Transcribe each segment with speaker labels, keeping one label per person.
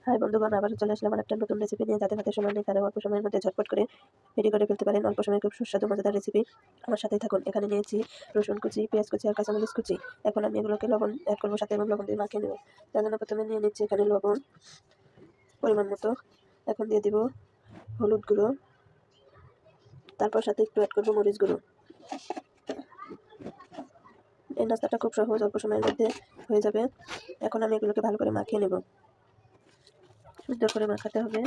Speaker 1: High বন্ধুগণ, আবার চলে আসলাম একটা নতুন রেসিপি নিয়ে। যাদের হাতে সময় নেই তারা অল্প সময়ের মধ্যে ঝটপট করে রেডি করে ফেলতে পারেন অল্প সময়ে খুব সুস্বাদু মজাদার রেসিপি। আমার সাথেই থাকুন। এখানে নিয়েছি রসুন কুচি, পেঁয়াজ কুচি আর কাঁচামরিচ কুচি। এখন আমি এগুলোকে লবণ অ্যাড করবো সাথে, এবং লবণ দিয়ে মাখিয়ে নেব। তার জন্য প্রথমে নিয়ে নিচ্ছি এখানে লবণ পরিমাণ মতো। এখন দিয়ে দিব হলুদ গুঁড়ো, তারপর সাথে একটু অ্যাড করবো মরিচ গুঁড়ো। এই নাস্তাটা খুব সহজ, অল্প সময়ের মধ্যে হয়ে যাবে। এখন আমি এগুলোকে ভালো করে মাখিয়ে নেব। সুন্দর করে মাখাতে হবে।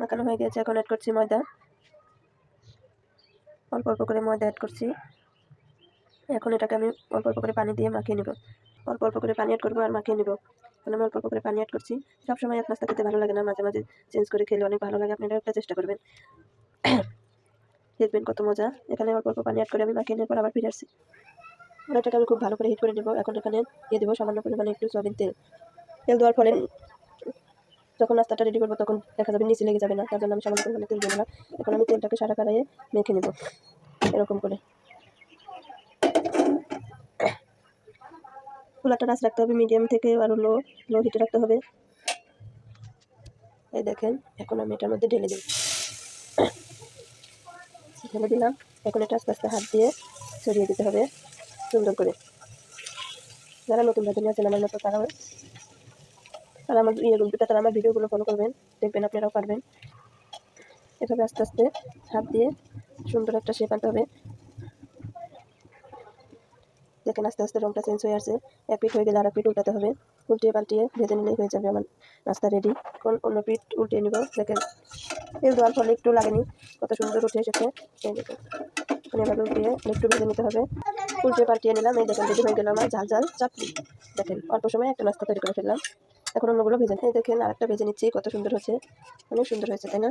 Speaker 1: মাখানো হয়ে গেছে। এখন অ্যাড করছি ময়দা। অল্প অল্প করে ময়দা অ্যাড করছি। এখন এটাকে আমি অল্প অল্প করে পানি দিয়ে মাখিয়ে নেব। অল্প অল্প করে পানি অ্যাড করবো আর মাখিয়ে নেব। এখন আমি অল্প অল্প করে পানি অ্যাড করছি। সবসময় এক নাস্তা খেতে ভালো লাগে না, মাঝে মাঝে চেঞ্জ করে খেলে অনেক ভালো লাগে। আপনারা একটা চেষ্টা করবেন, দেখবেন কত মজা। এখানে অল্প অল্প পানি অ্যাড করে আমি মাখিয়ে নেওয়ার পর আবার ফিরে আসছি। এটাকে আমি খুব ভালো করে হিট করে নেব। এখন এখানে দিয়ে দেবো সামান্য পরিমাণে একটু সয়াবিন তেল। তেল দেওয়ার ফলে যখন নাস্তাটা রেডি করবো তখন দেখা যাবে নিচে লেগে যাবে না, তার জন্য আমি সামান্য পরিমাণে তেল দেবো না। এখন আমি তেলটাকে সারা কড়াইয়ে মেখে নেব এরকম করে। চুলাটা আঁচ রাখতে হবে মিডিয়াম থেকে, আরও লো হিটে রাখতে হবে। এই দেখেন, এখন আমি এটার মধ্যে ঢেলে দিলাম। এখন এটা আস্তে আস্তে হাত দিয়ে ছড়িয়ে দিতে হবে সুন্দর করে। যারা নতুন রাঁধুনি আছেন আমার মতো, তারা আমার ভিডিওগুলো ফলো করবেন, দেখবেন আপনারাও পারবেন। এভাবে আস্তে আস্তে হাত দিয়ে সুন্দর একটা শেপ আনতে হবে। দেখেন আস্তে আস্তে রঙটা চেঞ্জ হয়ে আসছে। এক পিঠ হয়ে গেলে আর এক পিঠ উল্টাতে হবে। উল্টিয়ে পাল্টিয়ে ভেজে নিলেই হয়ে যাবে আমার নাস্তা রেডি। এখন অন্য পিঠ উল্টিয়ে নিব। দেখেন তেল দেওয়ার ফলে একটু লাগেনি, কত সুন্দর উঠে এসেছে। এই দেখেন, এভাবে উল্টিয়ে একটু ভেজে নিতে হবে। উল্টে পাল্টিয়ে নিলাম। এই দেখেন রেডি হয়ে গেল আমার ঝাল ঝাল চাপড়ি। দেখেন অল্প সময় একটা নাস্তা তৈরি করে ফেললাম। এখন অন্যগুলো ভেজে, এই দেখেন আরেকটা ভেজে নিচ্ছি। কত সুন্দর হয়েছে, অনেক সুন্দর হয়েছে, তাই না?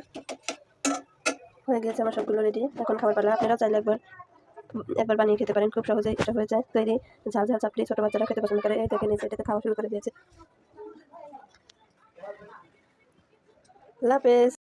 Speaker 1: হয়ে গেছে আমার সবগুলো রেডি। এখন খাবার পালা। আপনারা চাইলে একবার বানিয়ে খেতে পারেন, খুব সহজেই এটা হয়ে যায় তৈরি। ঝাল ঝাল চাপড়ি ছোটো বাচ্চারা খেতে পছন্দ করে। এই দেখেন এটাতে খাওয়া শুরু করে দিয়েছে। আল্লাহ হাফেজ।